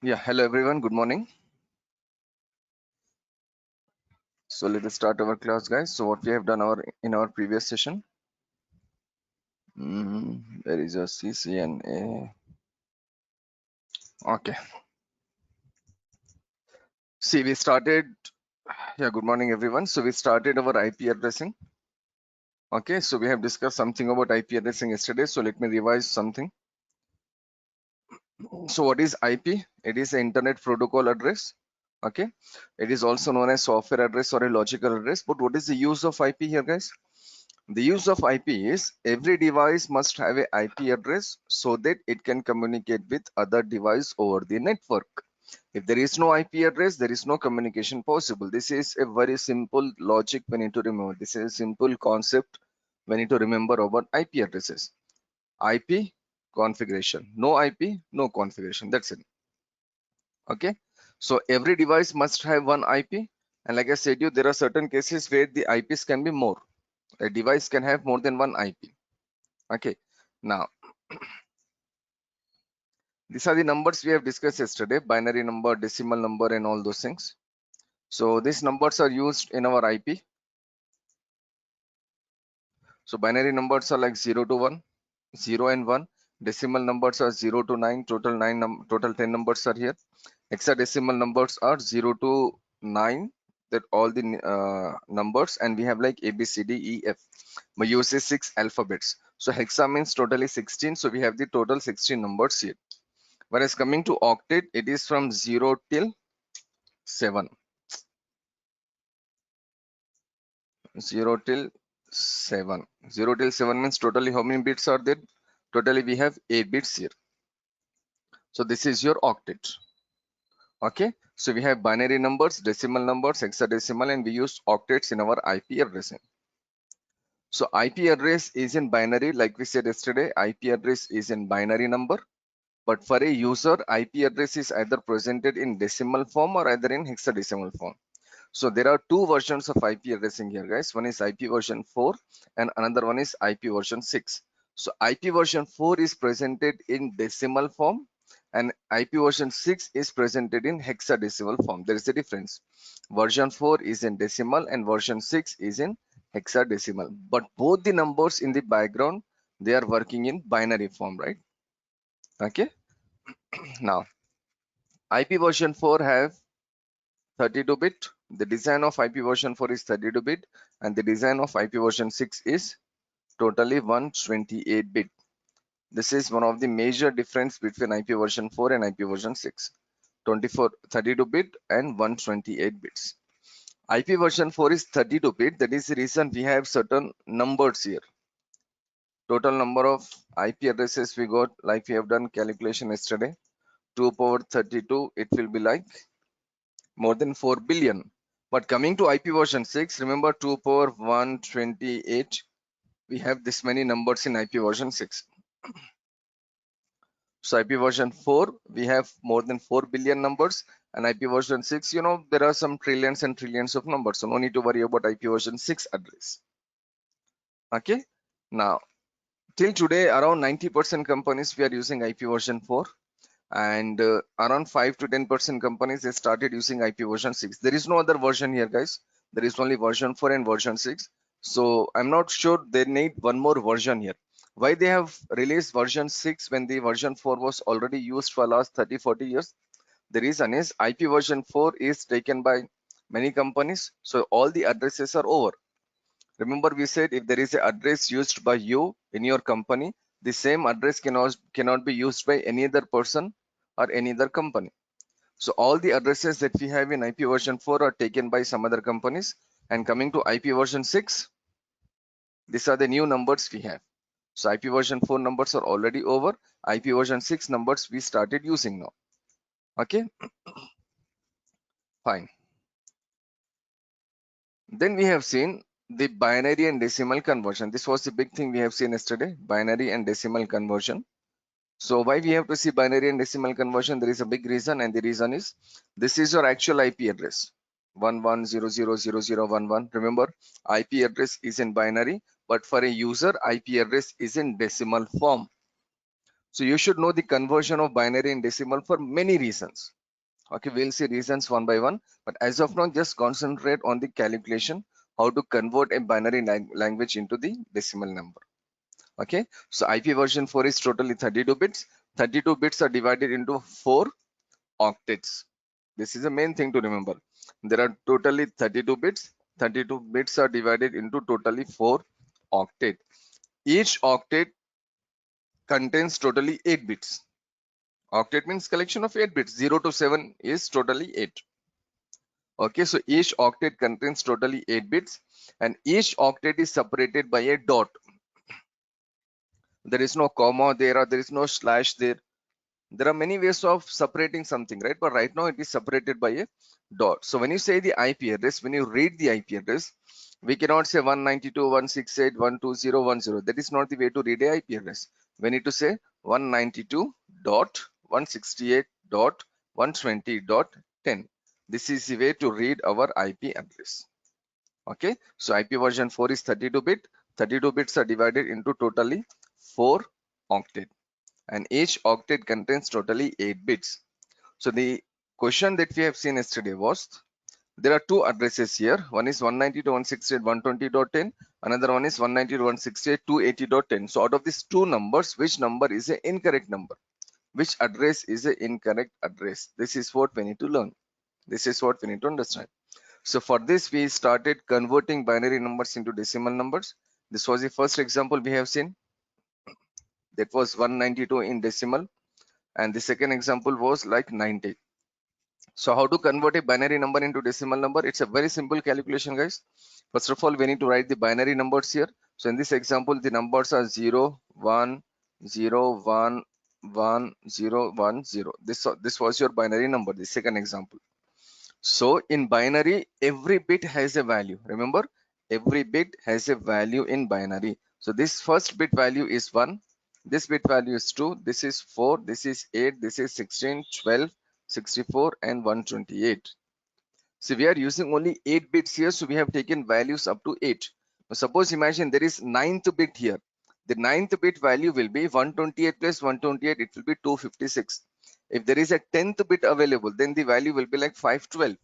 Yeah, hello everyone, good morning. So let us start our class, guys. So what we have done in our previous session, there is a CCNA. Okay, see we started, yeah, good morning everyone. So we started our IP addressing. Okay, so we have discussed something about IP addressing yesterday. So let me revise something. So what is IP? It is an internet protocol address. Okay, it is also known as software address or a logical address. But what is the use of IP here, guys? The use of IP is every device must have a IP address so that it can communicate with other device over the network. If there is no IP address, there is no communication possible. This is a very simple logic we need to remember. This is a simple concept we need to remember about IP addresses. IP configuration. No IP, no configuration. That's it. Okay. So every device must have one IP. And like I said, there are certain cases where the IPs can be more. A device can have more than one IP. Okay, now these are the numbers we have discussed yesterday: binary number, decimal number, and all those things. So these numbers are used in our IP. So binary numbers are like 0 to 1, 0 and 1. Decimal numbers are 0 to 9. Total 10 numbers are here. Hexadecimal numbers are 0 to 9. That all the numbers, and we have like A, B, C, D, E, F. We use 6 alphabets. So hexa means totally 16. So we have the total 16 numbers here. Whereas coming to octet, it is from 0 till 7. 0 till 7. 0 till 7 means totally how many bits are there? Totally we have 8 bits here. So this is your octet. Okay. So we have binary numbers, decimal numbers, hexadecimal, and we use octets in our IP addressing. So IP address is in binary, like we said yesterday, IP address is in binary number. But for a user, IP address is either presented in decimal form or either in hexadecimal form. So there are two versions of IP addressing here, guys. One is IP version 4 and another one is IP version 6. So IP version 4 is presented in decimal form and IP version 6 is presented in hexadecimal form. There is a difference. Version 4 is in decimal and version 6 is in hexadecimal. But both the numbers in the background, they are working in binary form, right? Okay. Now, IP version 4 have 32-bit. The design of IP version 4 is 32-bit and the design of IP version 6 is totally 128-bit. This is one of the major difference between IP version 4 and IP version 6. 32-bit and 128 bits. IP version 4 is 32-bit. That is the reason we have certain numbers here. Total number of IP addresses we got, like we have done calculation yesterday, 2 power 32, it will be like more than 4 billion. But coming to IP version 6, remember 2 power 128, we have this many numbers in IP version 6. So IP version 4, we have more than 4 billion numbers, and IP version 6, there are some trillions and trillions of numbers. So no need to worry about IP version 6 address. Okay. Now, till today, around 90% companies we are using IP version 4. And around 5 to 10% companies they started using IP version 6. There is no other version here, guys. There is only version 4 and version 6. So I'm not sure they need one more version here. Why they have released version 6 when the version 4 was already used for last 30-40 years? The reason is IP version 4 is taken by many companies, so all the addresses are over. Remember we said if there is an address used by you in your company, the same address cannot be used by any other person or any other company. So all the addresses that we have in IP version 4 are taken by some other companies, and coming to IP version 6, these are the new numbers we have. So IP version 4 numbers are already over. IP version 6 numbers we started using now. Okay, fine. Then we have seen the binary and decimal conversion. This was the big thing we have seen yesterday, binary and decimal conversion. So why we have to see binary and decimal conversion? There is a big reason, and the reason is this is your actual IP address 11000011. Remember, IP address is in binary, but for a user, IP address is in decimal form. So you should know the conversion of binary and decimal for many reasons. Okay, we'll see reasons one by one, but as of now, just concentrate on the calculation, how to convert a binary language into the decimal number. Okay, so IP version 4 is totally 32 bits. 32 bits are divided into 4 octets. This is the main thing to remember. There are totally 32 bits. 32 bits are divided into totally 4 octet. Each octet contains totally 8 bits. Octet means collection of 8 bits. 0 to 7 is totally 8. Okay, so each octet contains totally 8 bits, and each octet is separated by a dot. There is no comma there, or there is no slash there. There are many ways of separating something, right? But right now it is separated by a dot. So when you say the IP address, when you read the IP address, we cannot say 192.168.120.1.0. That is not the way to read a IP address. We need to say 192.168.120.10. This is the way to read our IP address. Okay, so IP version 4 is 32 bit. 32 bits are divided into totally 4 octet, and each octet contains totally 8 bits. So the question that we have seen yesterday was, there are two addresses here. One is 192.168.120.10. Another one is 192.168.280.10. So out of these two numbers, which number is an incorrect number? Which address is an incorrect address? This is what we need to learn. This is what we need to understand. So for this, we started converting binary numbers into decimal numbers. This was the first example we have seen. That was 192 in decimal. And the second example was like 90. So how to convert a binary number into decimal number? It's a very simple calculation, guys. First of all, we need to write the binary numbers here. So in this example, the numbers are 0, 1, 0, 1, 1, 0, 1, 0. This was your binary number, the second example. So in binary, every bit has a value. Remember, every bit has a value in binary. So this first bit value is 1. This bit value is 2. This is 4. This is 8. This is 16, 12, 64, and 128. So we are using only 8 bits here. So we have taken values up to 8. Now suppose imagine there is 9th bit here. The 9th bit value will be 128 plus 128. It will be 256. If there is a 10th bit available, then the value will be like 512.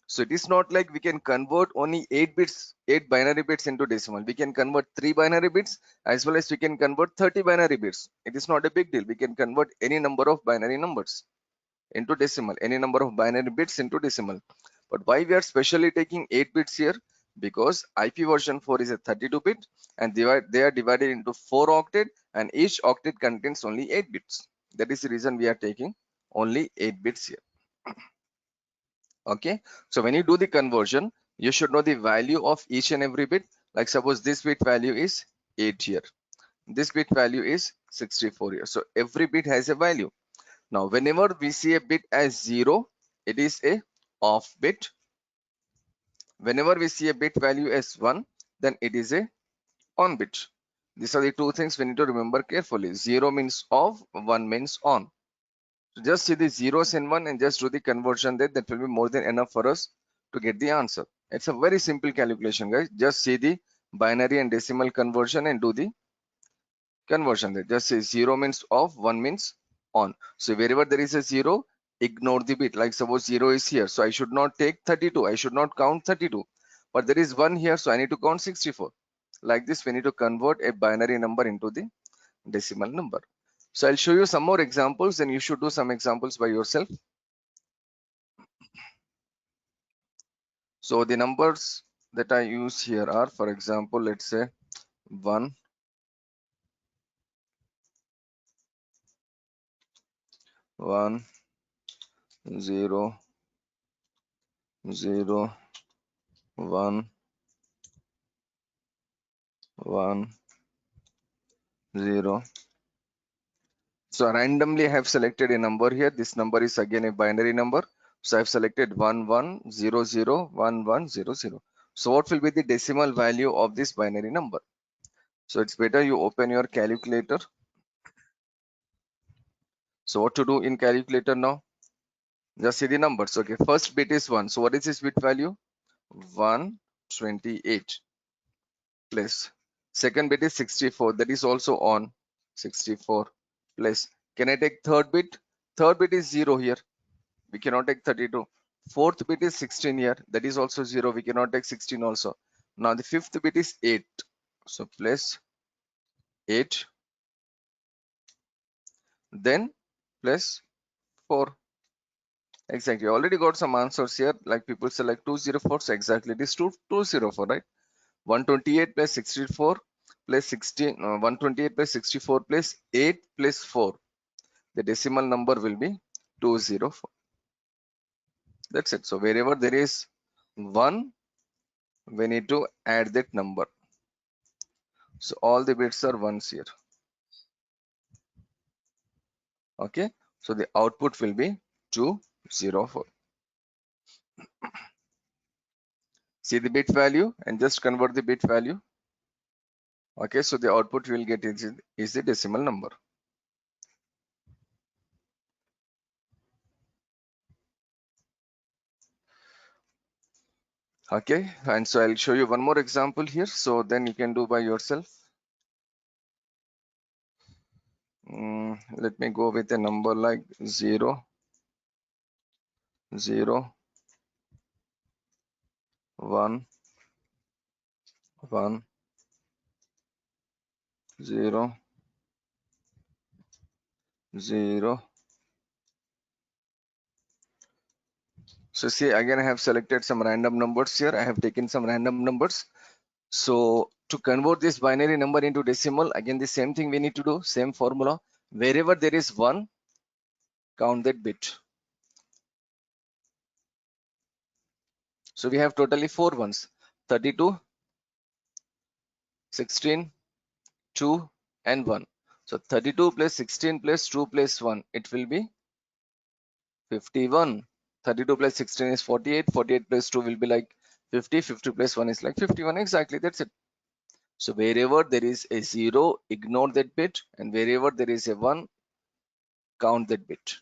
So it is not like we can convert only 8 bits, 8 binary bits into decimal. We can convert 3 binary bits, as well as we can convert 30 binary bits. It is not a big deal. We can convert any number of binary numbers into decimal, any number of binary bits into decimal. But why we are specially taking 8 bits here? Because IP version 4 is a 32 bit, and they are divided into 4 octet, and each octet contains only 8 bits. That is the reason we are taking only 8 bits here. Okay, so when you do the conversion, you should know the value of each and every bit. Like suppose this bit value is 8 here, this bit value is 64 here. So every bit has a value. Now whenever we see a bit as 0, it is a off bit. Whenever we see a bit value as 1, then it is a on bit. These are the two things we need to remember carefully. 0 means off, 1 means on. So just see the zeros in 1 and just do the conversion there. That will be more than enough for us to get the answer. It's a very simple calculation, guys. Just see the binary and decimal conversion and do the conversion there. Just say 0 means off, 1 means on. So wherever there is a 0, ignore the bit. Like suppose 0 is here, so I should not take 32. I should not count 32. But there is 1 here, so I need to count 64. Like this, we need to convert a binary number into the decimal number. So I'll show you some more examples, and you should do some examples by yourself. So the numbers that I use here are, for example, let's say 1, 1, 0, 0, 1, 1, 0. So randomly I have selected a number here. This number is again a binary number. So I've selected 1, 1, 0, 0, 1, 1, 0, 0. So what will be the decimal value of this binary number? So it's better you open your calculator. So what to do in calculator now? Just see the numbers. Okay, first bit is 1. So what is this bit value? 128 plus second bit is 64, that is also on 64 plus, can I take third bit? Third bit is 0 here. We cannot take 32. Fourth bit is 16 here. That is also 0. We cannot take 16 also. Now the fifth bit is 8. So plus 8. Then plus 4. Exactly. Already got some answers here. Like people say like 204. So exactly it is 204, right? 128 plus 64 plus 16. 128 plus 64 plus 8 plus 4. The decimal number will be 204. That's it. So wherever there is 1, we need to add that number. So all the bits are ones here. Okay. So the output will be 204. See the bit value and just convert the bit value. Okay. So the output you will get is the decimal number. Okay. And so I'll show you one more example here. So then you can do by yourself. Let me go with a number like 0, 0, 1, 1, 0, 0. So see, again I have selected some random numbers here. I have taken some random numbers. So to convert this binary number into decimal, again the same thing we need to do, same formula. Wherever there is 1, count that bit. So we have totally 4 ones: 32, 16, 2 and 1. So 32 plus 16 plus 2 plus 1, it will be 51. 32 plus 16 is 48. 48 plus 2 will be like 50. 50 plus 1 is like 51. Exactly, that's it. So wherever there is a 0, ignore that bit, and wherever there is a 1, count that bit.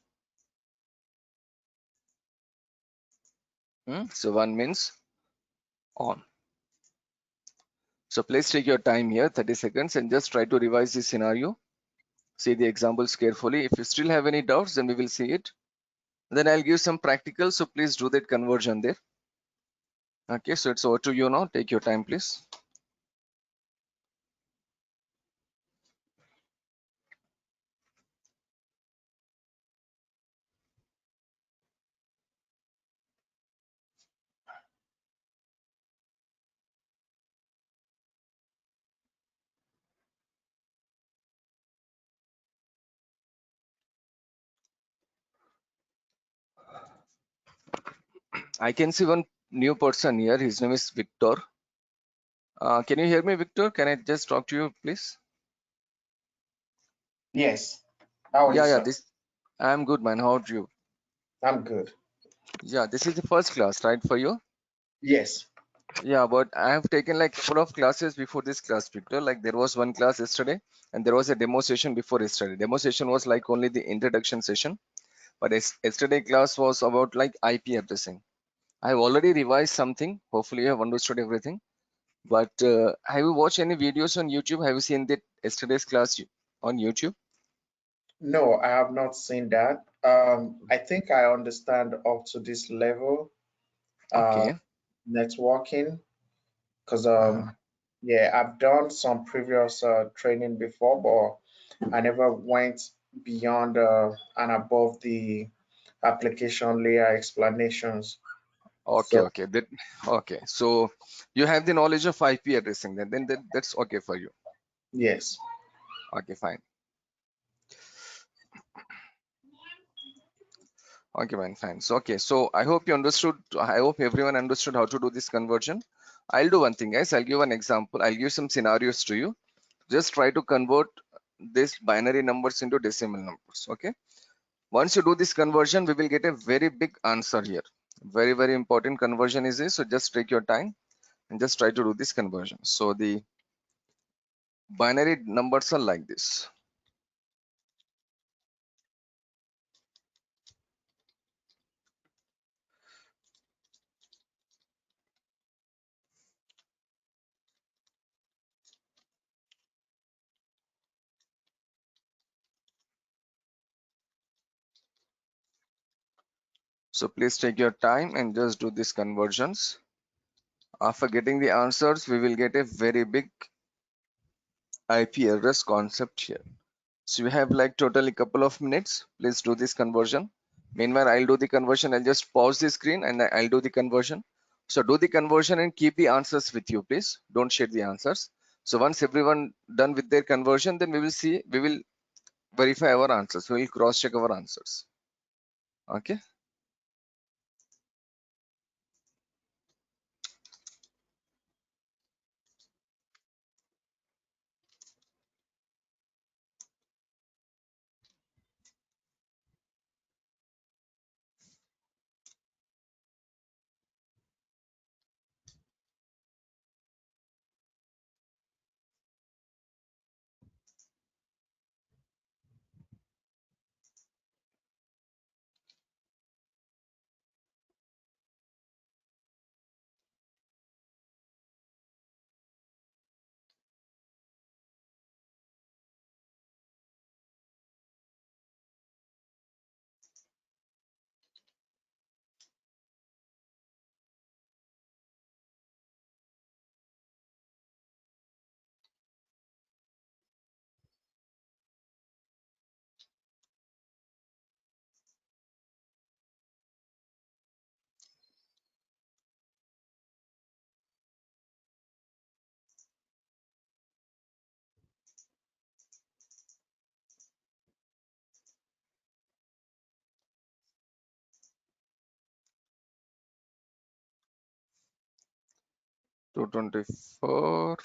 So 1 means on. So please take your time here, 30 seconds, and just try to revise this scenario. See the examples carefully. If you still have any doubts, then we will see it. Then I'll give some practical. So please do that conversion there. Okay, so it's over to you now. Take your time, please. I can see one new person here. His name is Victor. Can you hear me, Victor? Can I just talk to you, please? Yes. How are you, Yeah. sir? This I'm good, man. How are you? I'm good. Yeah, this is the first class, right, for you? Yes. Yeah, but I have taken like couple of classes before this class, Victor. Like there was one class yesterday, and there was a demo session before yesterday. Demo session was like only the introduction session, but yesterday class was about like IP addressing. I have already revised something. Hopefully, you have understood everything. But have you watched any videos on YouTube? Have you seen that yesterday's class on YouTube? No, I have not seen that. I think I understand up to this level, uh, Okay. networking, because Uh-huh. yeah, I've done some previous training before, but I never went beyond and above the application layer explanations. Okay, So okay. Okay. So you have the knowledge of IP addressing then that's okay for you. yes. Okay, fine. Okay, man, fine. So okay, so I hope you understood. I hope everyone understood how to do this conversion. I'll do one thing, guys. I'll give an example. I'll give some scenarios to you. Just try to convert this binary numbers into decimal numbers. Okay. Once you do this conversion, we will get a very big answer here. Very, very important conversion is this. So just take your time and just try to do this conversion. So the binary numbers are like this. So please take your time and just do these conversions. After getting the answers, we will get a very big IP address concept here. So you have like totally couple of minutes. Please do this conversion. Meanwhile, I'll do the conversion. I'll just pause the screen and I'll do the conversion. So do the conversion and keep the answers with you, please. Don't share the answers. So once everyone done with their conversion, then we will verify our answers. We will cross check our answers. Okay. 224.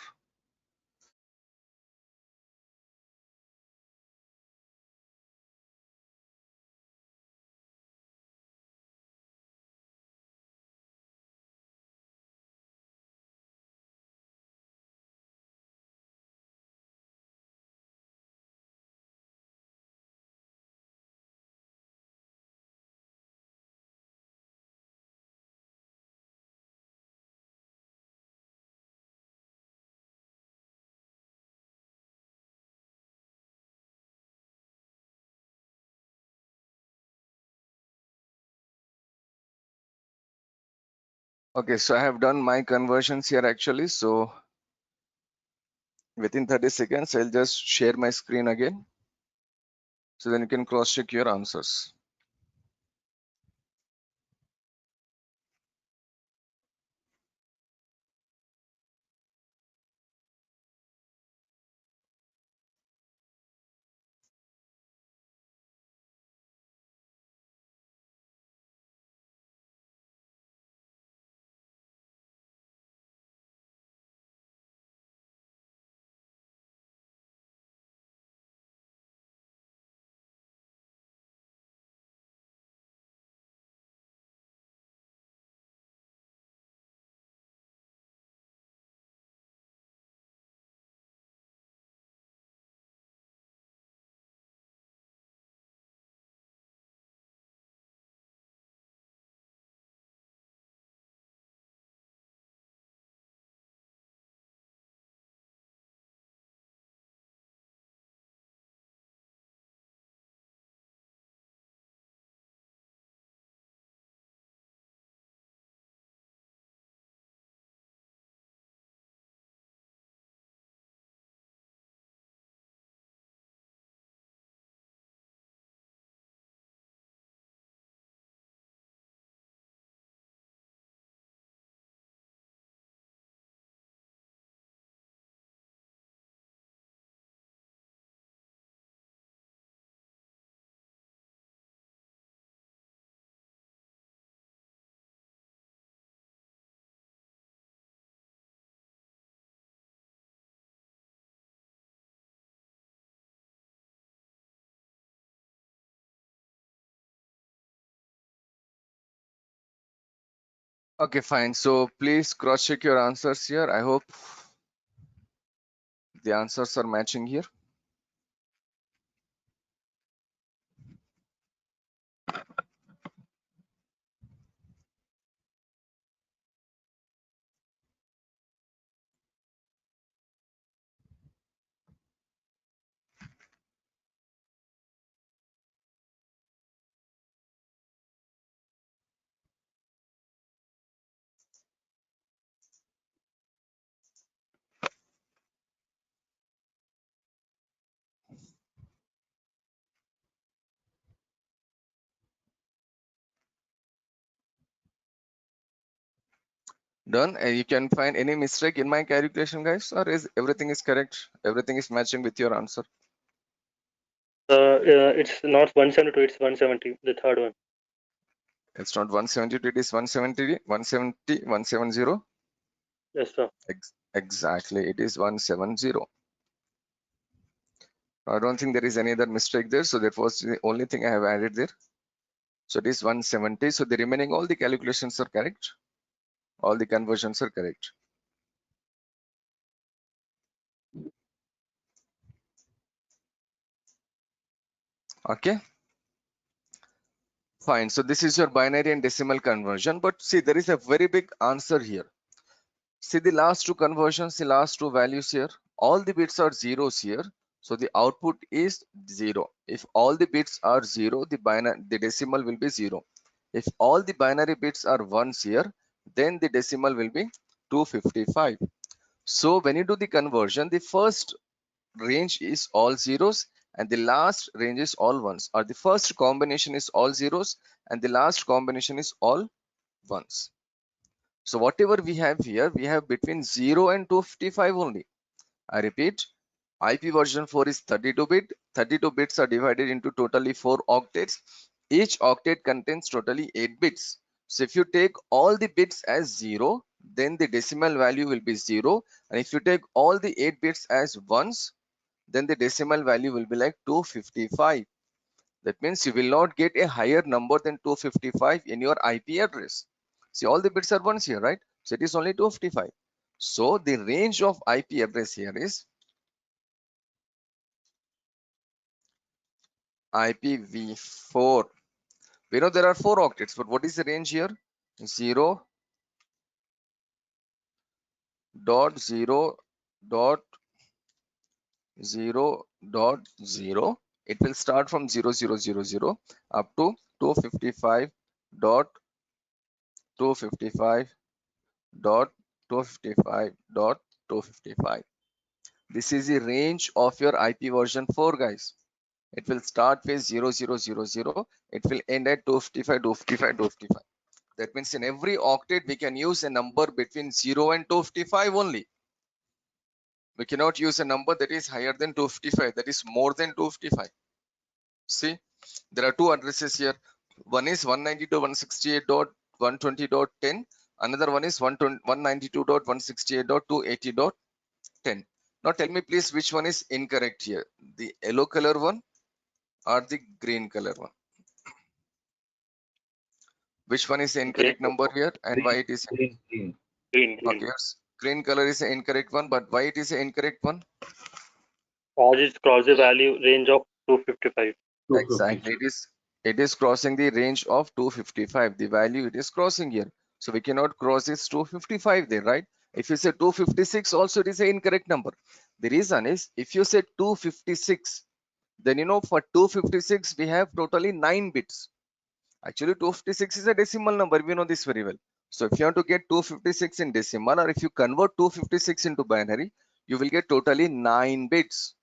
Okay, so I have done my conversions here actually. So within 30 seconds, I'll just share my screen again. So then you can cross check your answers. Okay, fine. So please cross check your answers here. I hope the answers are matching here. Done. You can find any mistake in my calculation, guys, or is everything is correct? Everything is matching with your answer. It's not 172, it's 170, the third one. It's not 172, it is 170, 170, 170. Yes, sir. Exactly, it is 170. I don't think there is any other mistake there, so that was the only thing I have added there. So it is 170. So the remaining all the calculations are correct. All the conversions are correct. Okay. Fine. So this is your binary and decimal conversion. But see, there is a very big answer here. See the last two conversions, the last two values here. All the bits are zeros here. So the output is 0. If all the bits are 0, the decimal will be 0. If all the binary bits are ones here, then the decimal will be 255. So when you do the conversion, the first range is all zeros and the last range is all ones, or the first combination is all zeros and the last combination is all ones. So whatever we have here, we have between 0 and 255 only. I repeat, IP version 4 is 32-bit. 32 bits are divided into totally 4 octets. Each octet contains totally 8 bits. So if you take all the bits as 0, then the decimal value will be 0. And if you take all the 8 bits as ones, then the decimal value will be like 255. That means you will not get a higher number than 255 in your IP address. See, all the bits are ones here, right? So it is only 255. So the range of IP address here is IPv4. We know there are 4 octets, but what is the range here? 0 dot 0 dot 0 dot 0. It will start from 0000 up to 255 dot 255 dot 255 dot 255. This is the range of your IP version 4, guys. It will start with 0000. It will end at 255 255 255. That means in every octet we can use a number between 0 and 255 only. We cannot use a number that is higher than 255, that is more than 255. See, there are two addresses here. One is 192.168.120.10. Another one is 192.168.280.10. Now tell me please which one is incorrect here, the yellow color one or the green color one? Which one is the incorrect number here and why it is? Green. Okay, yes. Green color is the incorrect one, but why it is the incorrect one? As it crosses the value range of 255. Exactly, it is crossing the range of 255. The value it is crossing here, so we cannot cross this 255 there, right? If you say 256, also it is an incorrect number. The reason is if you say 256, then you know for 256 we have totally 9 bits. Actually 256 is a decimal number, we know this very well. So if you want to get 256 in decimal, or if you convert 256 into binary, you will get totally 9 bits.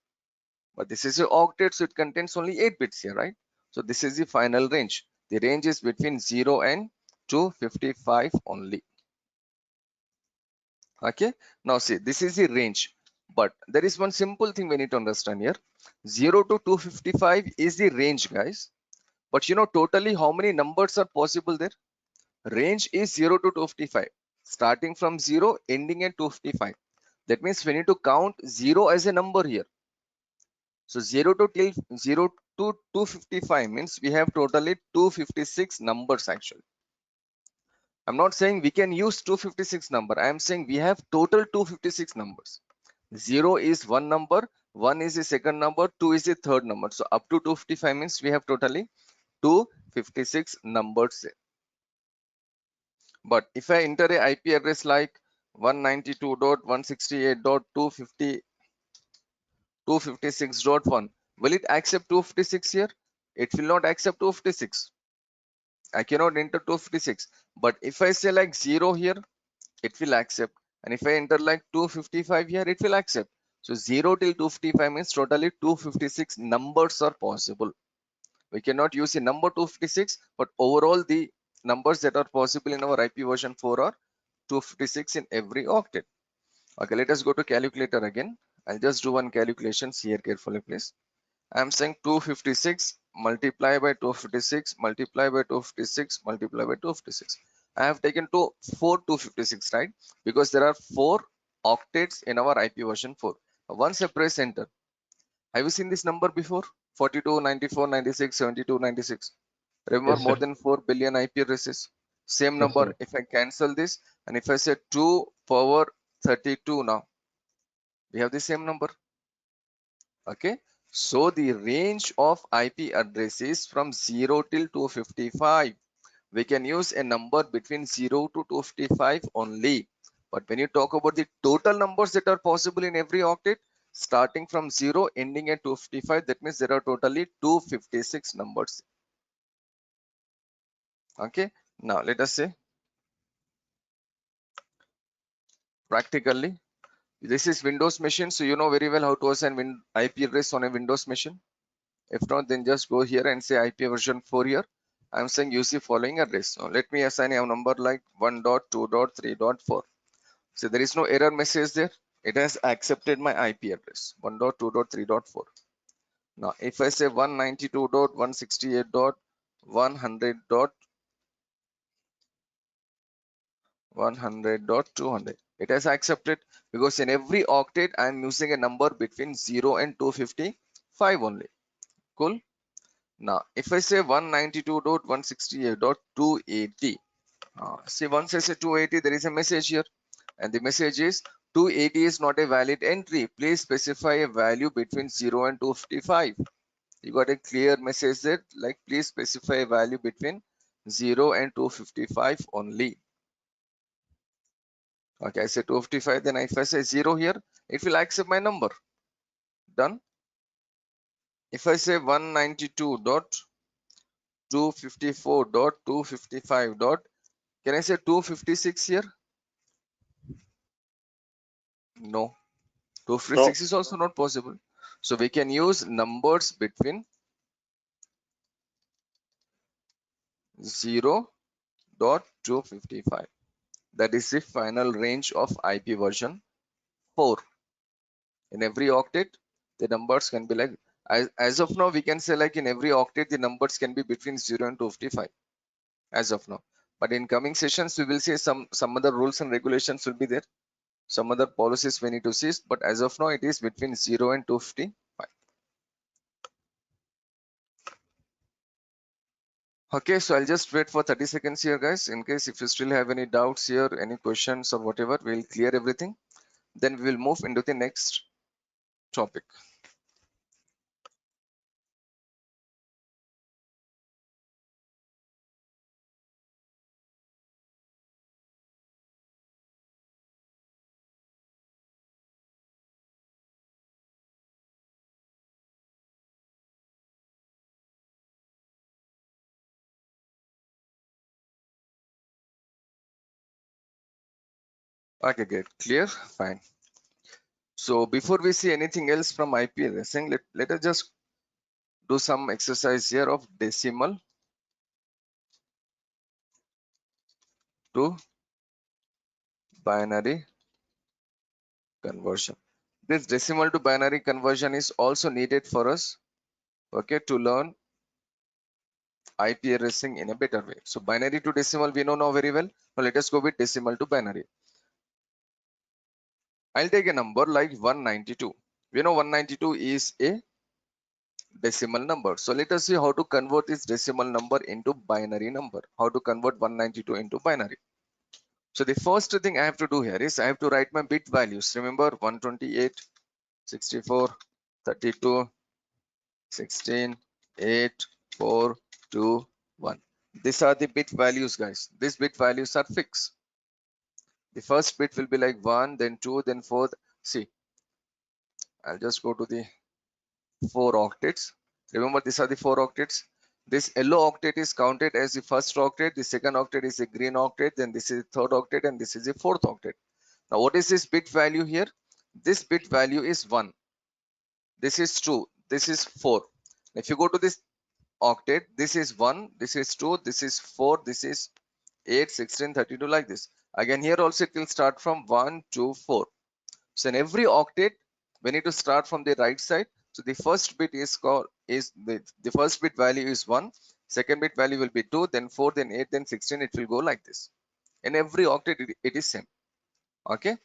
But this is an octet, so it contains only 8 bits here, right? So this is the final range. The range is between 0 and 255 only. Okay, now see, this is the range, but there is one simple thing we need to understand here. 0 to 255 is the range, guys. But you know totally how many numbers are possible there? Range is 0 to 255, starting from 0 ending at 255. That means we need to count 0 as a number here. So 0 to 255 means we have totally 256 numbers actually. I'm not saying we can use 256 number. I am saying we have total 256 numbers. 0 is one number, 1 is the second number, 2 is the third number. So up to 255 means we have totally 256 numbers. But if I enter a IP address like 192.168.256.1, will it accept 256 here? It will not accept 256. I cannot enter 256. But if I say like 0 here, it will accept. And if I enter like 255 here, it will accept. So 0 till 255 means totally 256 numbers are possible. We cannot use the number 256, but overall the numbers that are possible in our IP version 4 are 256 in every octet. Okay, let us go to calculator again. I'll just do one calculation here carefully, please. I'm saying 256 multiply by 256 multiply by 256 multiply by 256. I have taken four 256, right? Because there are 4 octets in our IP version 4. Once I press enter, have you seen this number before? 42, 94, 96, 72, 96. Remember, Yes, more sir. than 4 billion IP addresses. Same Yes, number. sir. If I cancel this and if I say 2 power 32 now, we have the same number. Okay, so the range of IP addresses from 0 till 255, we can use a number between 0 to 255 only. But when you talk about the total numbers that are possible in every octet, starting from 0 ending at 255, that means there are totally 256 numbers. Okay, now let us say practically, this is Windows machine, so you know very well how to assign IP address on a Windows machine. If not, then just go here and say IP version 4 here. I'm saying use the following address. So let me assign a number like 1.2.3.4. So there is no error message there. It has accepted my IP address 1.2.3.4. Now if I say 192.168.100.200, it has accepted because in every octet I am using a number between 0 and 255 only. Cool. Now, if I say 192.168.280, see, once I say 280, there is a message here, and the message is 280 is not a valid entry. Please specify a value between 0 and 255. You got a clear message there, like please specify a value between 0 and 255 only. Okay, I say 255, then if I say 0 here, it will accept my number. Done. If I say 192.254.255. Can I say 256 here? No, No. 256 is also not possible. So we can use numbers between 0.255. That is the final range of IP version 4. In every octet, the numbers can be like, as of now, we can say like in every octet, the numbers can be between 0 and 255 as of now. But in coming sessions, we will see some other rules and regulations will be there. Some other policies we need to see, but as of now, it is between 0 and 255. Okay, so I'll just wait for 30 seconds here, guys. In case if you still have any doubts here, any questions or whatever, we'll clear everything. Then we will move into the next topic. Okay, great. Clear? Fine. So before we see anything else from IP addressing, let us just do some exercise here of decimal to binary conversion. This decimal to binary conversion is also needed for us, okay, to learn IP addressing in a better way. So binary to decimal we know now very well. Now let us go with decimal to binary. I'll take a number like 192. We know 192 is a decimal number. So let us see how to convert this decimal number into binary number. How to convert 192 into binary. So the first thing I have to do here is I have to write my bit values. Remember 128, 64, 32, 16, 8, 4, 2, 1. These are the bit values, guys. These bit values are fixed. The first bit will be like 1, then 2, then 4. See, I'll just go to the 4 octets. Remember, these are the 4 octets. This yellow octet is counted as the first octet. The second octet is the green octet. Then this is the third octet, and this is the fourth octet. Now, what is this bit value here? This bit value is 1. This is 2. This is 4. If you go to this octet, this is 1. This is 2. This is 4. This is 8, 16, 32, like this. Again, here also it will start from 1, 2, 4. So in every octet, we need to start from the right side. So the first bit is the first bit value is 1, second bit value will be 2, then 4, then 8, then 16. It will go like this. In every octet, it is same. Okay.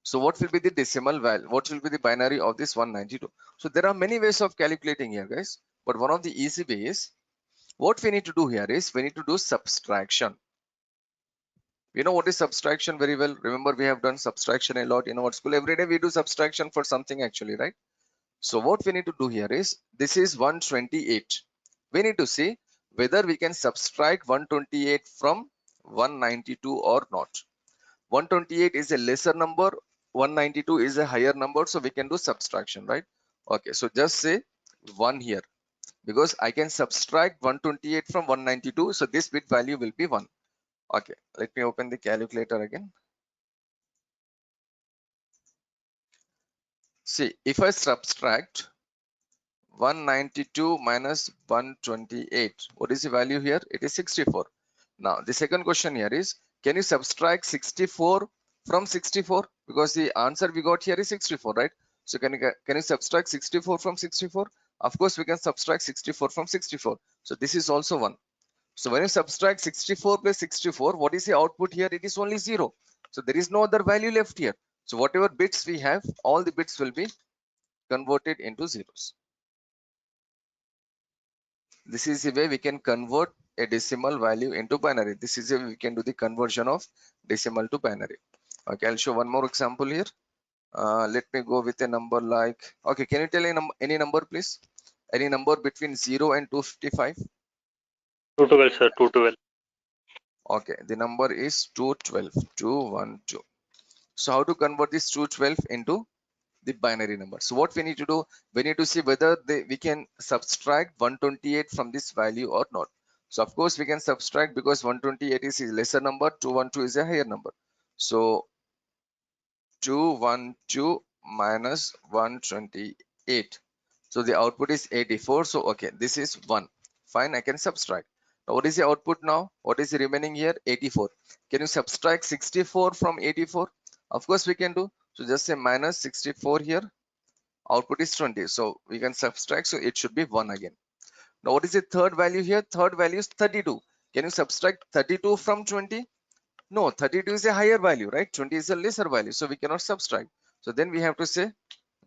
So what will be the decimal value? What will be the binary of this 192? So there are many ways of calculating here, guys. But one of the easy ways, what we need to do here is we need to do subtraction. You know what is subtraction very well. Remember, we have done subtraction a lot in our school. Every day we do subtraction for something actually, right? So what we need to do here is, this is 128. We need to see whether we can subtract 128 from 192 or not. 128 is a lesser number, 192 is a higher number, so we can do subtraction, right? Okay, so just say 1 here, because I can subtract 128 from 192, so this bit value will be 1. Okay, let me open the calculator again. See, if I subtract 192 minus 128, what is the value here? It is 64. Now the second question here is, can you subtract 64 from 64? Because the answer we got here is 64, right? So can you subtract 64 from 64? Of course we can subtract 64 from 64. So this is also 1. So when you subtract 64 plus 64, what is the output here? It is only 0. So there is no other value left here. So whatever bits we have, all the bits will be converted into zeros. This is the way we can convert a decimal value into binary. This is the way we can do the conversion of decimal to binary. Okay, I'll show one more example here. Let me go with a number like, okay, can you tell any number please? Any number between 0 and 255? 212, sir. 212. Okay, the number is 212, 212. So how to convert this 212 into the binary number? So what we need to do, we need to see whether we can subtract 128 from this value or not. So of course we can subtract, because 128 is a lesser number, 212 is a higher number. So 212 minus 128, so the output is 84. So okay, this is 1. Fine, I can subtract. Now what is the output now? What is the remaining here? 84. Can you subtract 64 from 84? Of course we can do. So just say minus 64 here. Output is 20. So we can subtract. So it should be 1 again. Now what is the third value here? Third value is 32. Can you subtract 32 from 20? No, 32 is a higher value, right? 20 is a lesser value. So we cannot subtract. So then we have to say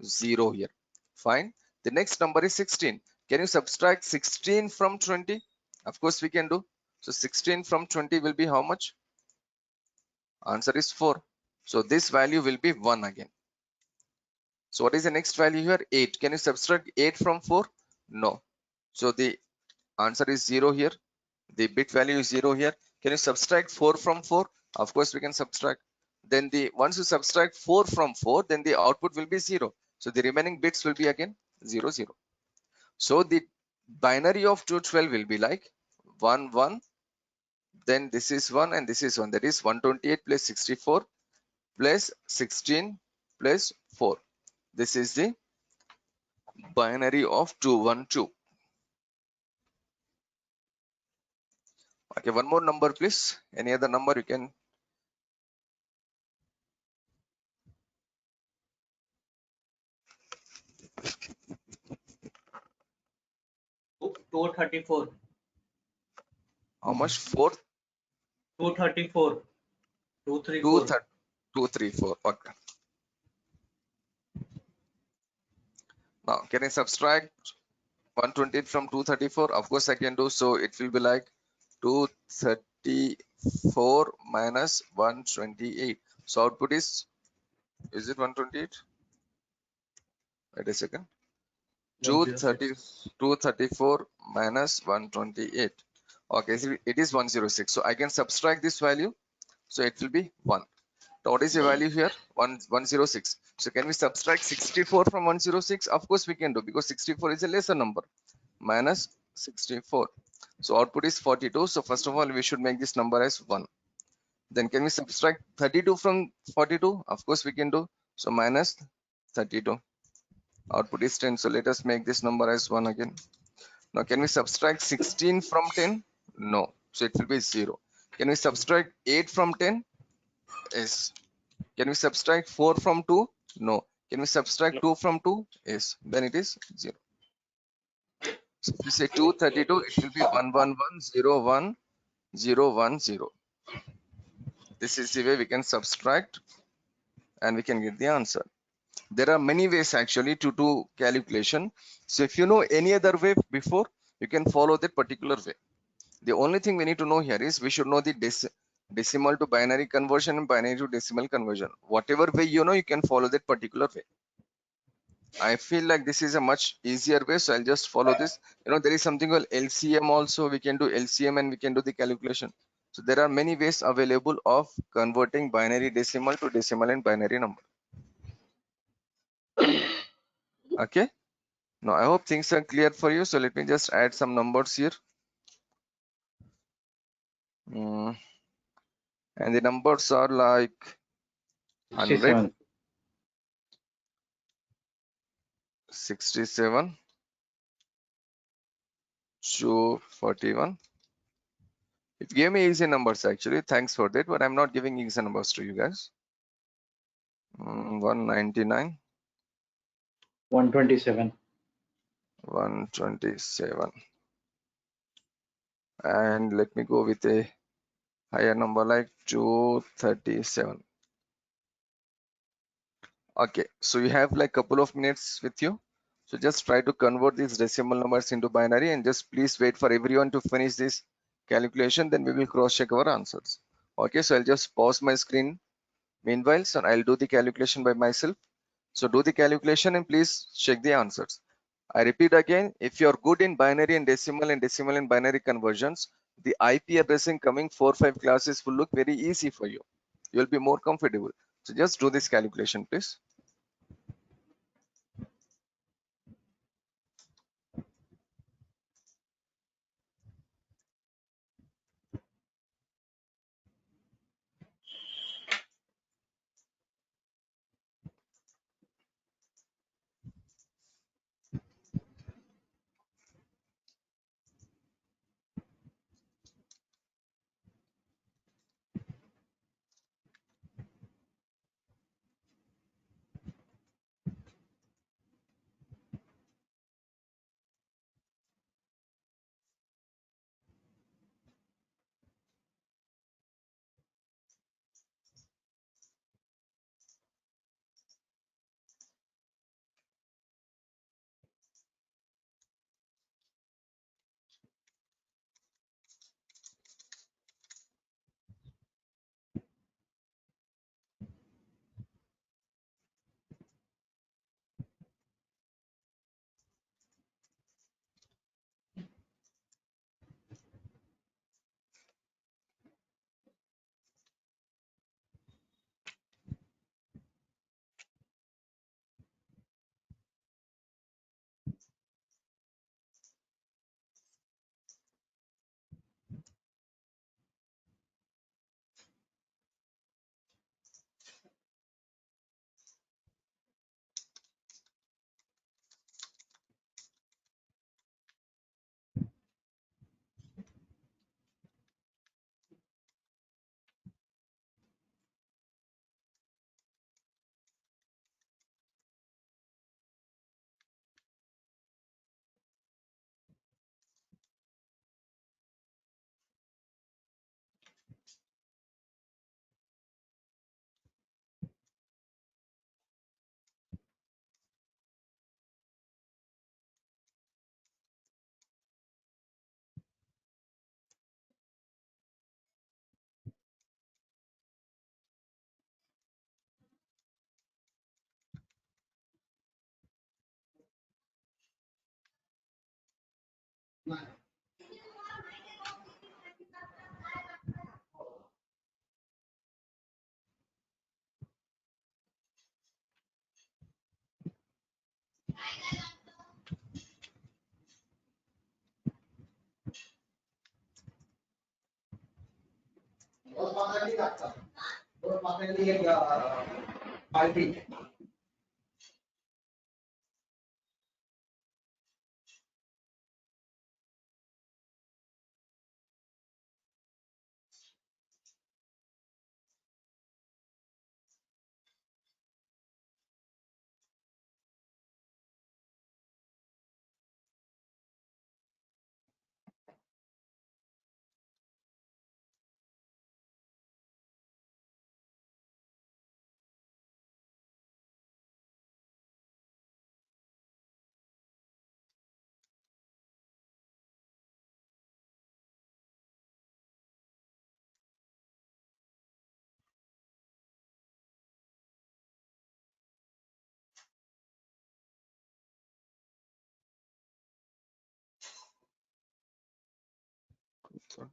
0 here. Fine. The next number is 16. Can you subtract 16 from 20? Of course we can do. So 16 from 20 will be how much? Answer is 4. So this value will be 1 again. So what is the next value here? 8. Can you subtract 8 from 4? No. So the answer is 0 here. The bit value is 0 here. Can you subtract 4 from 4? Of course we can subtract. Then once you subtract 4 from 4, then the output will be 0. So the remaining bits will be again 0, 0. So the binary of 212 will be like 1, 1. Then this is 1 and this is 1. That is 128 plus 64 plus 16 plus 4. This is the binary of 212. Okay, one more number please. Any other number you can? 234. How much? 4? 234. 234. 234. Okay. Now can I subtract 128 from 234? Of course I can do. So it will be like 234 minus 128. So output is it 128? Wait a second. 234 minus 128. Okay, so it is 106. So I can subtract this value. So it will be 1. Now what is the value here? 106. So can we subtract 64 from 106? Of course we can do, because 64 is a lesser number. Minus 64. So output is 42. So first of all, we should make this number as 1. Then can we subtract 32 from 42? Of course we can do. So minus 32. Output is 10. So let us make this number as 1 again. Now can we subtract 16 from 10? No. So it will be 0. Can we subtract 8 from 10? Yes. Can we subtract 4 from 2? No. Can we subtract No. 2 from 2? Yes. Then it is 0. So if we say 232, it will be 111011010. This is the way we can subtract and we can get the answer. There are many ways actually to do calculation. So if you know any other way before, you can follow that particular way. The only thing we need to know here is we should know the decimal to binary conversion and binary to decimal conversion. Whatever way you know, you can follow that particular way. I feel like this is a much easier way, so I'll just follow this. You know, there is something called LCM also. We can do LCM and we can do the calculation. So there are many ways available of converting binary decimal to decimal and binary number. Okay. Now I hope things are clear for you. So let me just add some numbers here. And the numbers are like 100, 67, 241. It gave me easy numbers actually. Thanks for that, but I'm not giving easy numbers to you guys. 199, 127. 127. And let me go with a higher number like 237. Okay, so you have like couple of minutes with you. So just try to convert these decimal numbers into binary and just please wait for everyone to finish this calculation. Then we will cross check our answers. Okay, so I'll just pause my screen meanwhile, so I'll do the calculation by myself. So do the calculation and please check the answers. I repeat again, if you're good in binary and decimal and binary conversions, the IP addressing coming 4-5 classes will look very easy for you. You'll be more comfortable. So just do this calculation, please. Okay,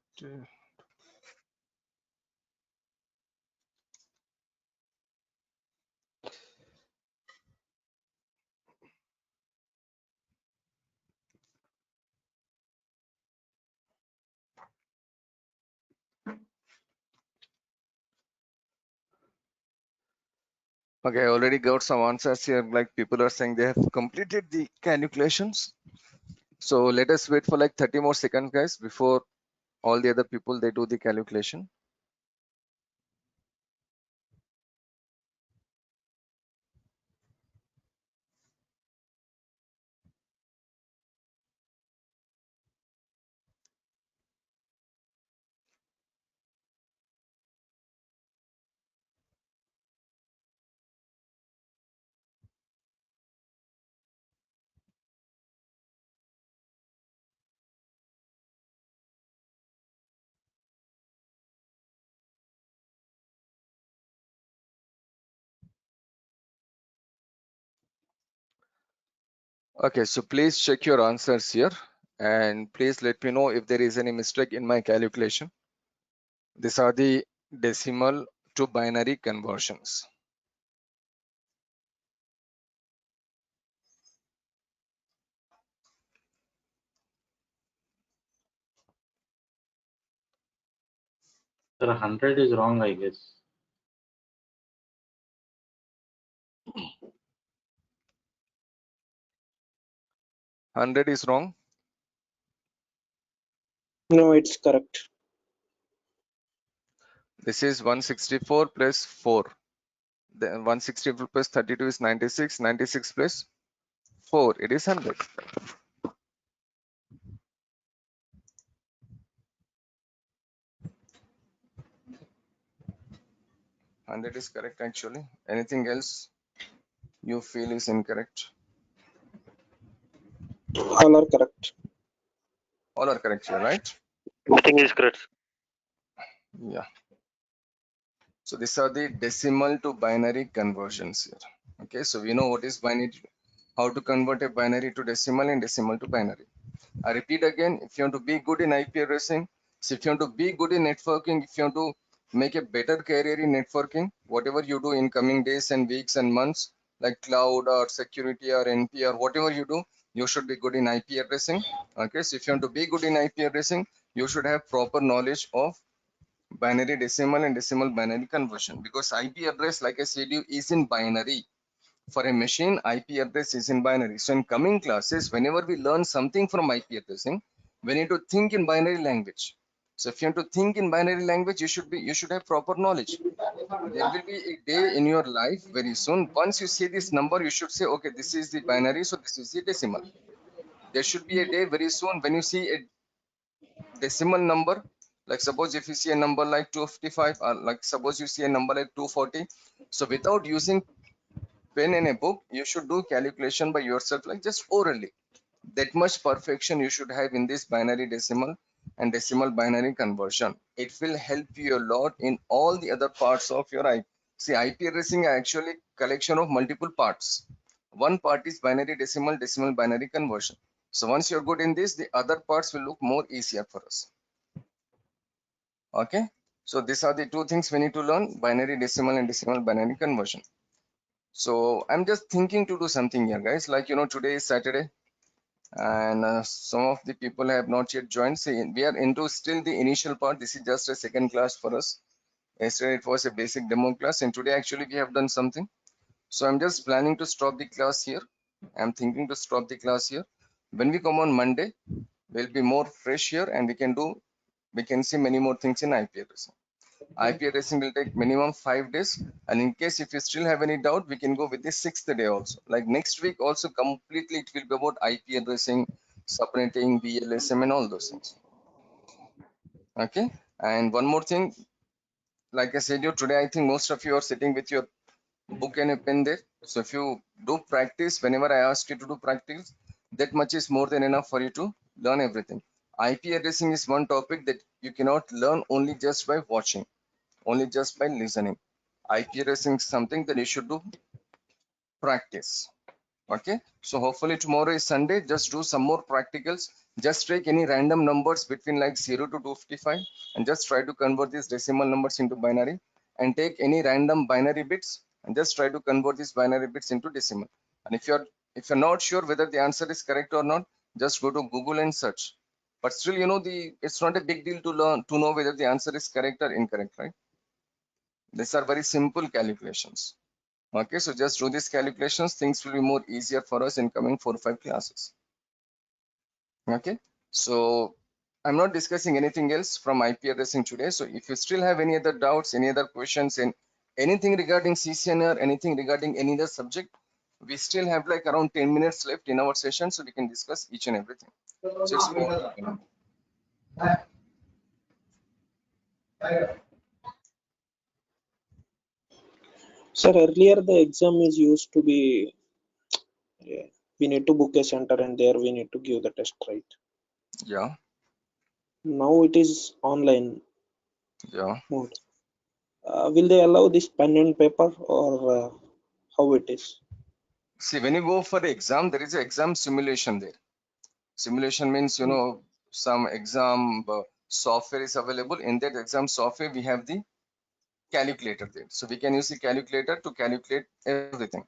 I already got some answers here. Like people are saying they have completed the calculations. So let us wait for like 30 more seconds, guys, before all the other people they do the calculation. Okay, so please check your answers here and please let me know if there is any mistake in my calculation. These are the decimal to binary conversions. Sir, 100 is wrong, I guess. Hundred is wrong. No, it's correct. This is 164 plus 4. Then 164 plus 32 is 96. 96 plus 4, it is 100. Hundred is correct actually. Anything else you feel is incorrect? All are correct. All are correct here, right? Everything is correct. Yeah. So these are the decimal to binary conversions here. Okay, so we know what is binary, how to convert a binary to decimal and decimal to binary. I repeat again, if you want to be good in IP addressing, so if you want to be good in networking, if you want to make a better career in networking, whatever you do in coming days and weeks and months, like cloud or security or NP or whatever you do, you should be good in IP addressing. Okay, so if you want to be good in IP addressing, you should have proper knowledge of binary decimal and decimal binary conversion, because IP address, like I said, you is in binary. For a machine, IP address is in binary. So in coming classes, whenever we learn something from IP addressing, we need to think in binary language. So if you want to think in binary language, you should have proper knowledge. There will be a day in your life very soon. Once you see this number, you should say, okay, this is the binary, so this is the decimal. There should be a day very soon when you see a decimal number, like suppose if you see a number like 255, or like suppose you see a number like 240. So without using pen and a book, you should do calculation by yourself, like just orally. That much perfection you should have in this binary decimal and decimal binary conversion. It will help you a lot in all the other parts of your IP. See, IP addressing is actually collection of multiple parts. One part is binary decimal, decimal binary conversion. So once you're good in this, the other parts will look more easier for us. Okay, so these are the two things we need to learn: binary decimal and decimal binary conversion. So I'm just thinking to do something here, guys. Like, you know, today is Saturday and some of the people have not yet joined. See, we are into still the initial part. This is just a second class for us. Yesterday it was a basic demo class, and today actually we have done something. So I'm just planning to stop the class here. I'm thinking to stop the class here. When we come on Monday, we'll be more fresh here and we can see many more things in IP addressing. IP addressing will take minimum 5 days, and in case if you still have any doubt, we can go with the 6th day also. Like next week also completely it will be about IP addressing, subnetting, VLSM and all those things. Okay, and one more thing, like I said, today I think most of you are sitting with your book and a pen there. So if you do practice, whenever I ask you to do practice, that much is more than enough for you to learn everything. IP addressing is one topic that you cannot learn only just by watching, only just by listening. IP addressing is something that you should do practice. Okay, so hopefully tomorrow is Sunday. Just do some more practicals. Just take any random numbers between like 0 to 255 and just try to convert these decimal numbers into binary, and take any random binary bits and just try to convert these binary bits into decimal. And if you're not sure whether the answer is correct or not, just go to Google and search. But still, it's not a big deal to learn to know whether the answer is correct or incorrect, right? These are very simple calculations. Okay, so just do these calculations. Things will be more easier for us in coming 4 or 5 classes. Okay, so I'm not discussing anything else from IP addressing today. So if you still have any other doubts, any other questions, and anything regarding CCNA, anything regarding any other subject, we still have like around 10 minutes left in our session, so we can discuss each and everything. So it's more open. Sir, earlier the exam is used to be, we need to book a center and there we need to give the test, right? Yeah, Now it is online yeah. mode. Will they allow this pen and paper, or how it is? See, when you go for the exam, there is an exam simulation there. Simulation means, some exam software is available. In that exam software, we have the calculator there. So we can use the calculator to calculate everything.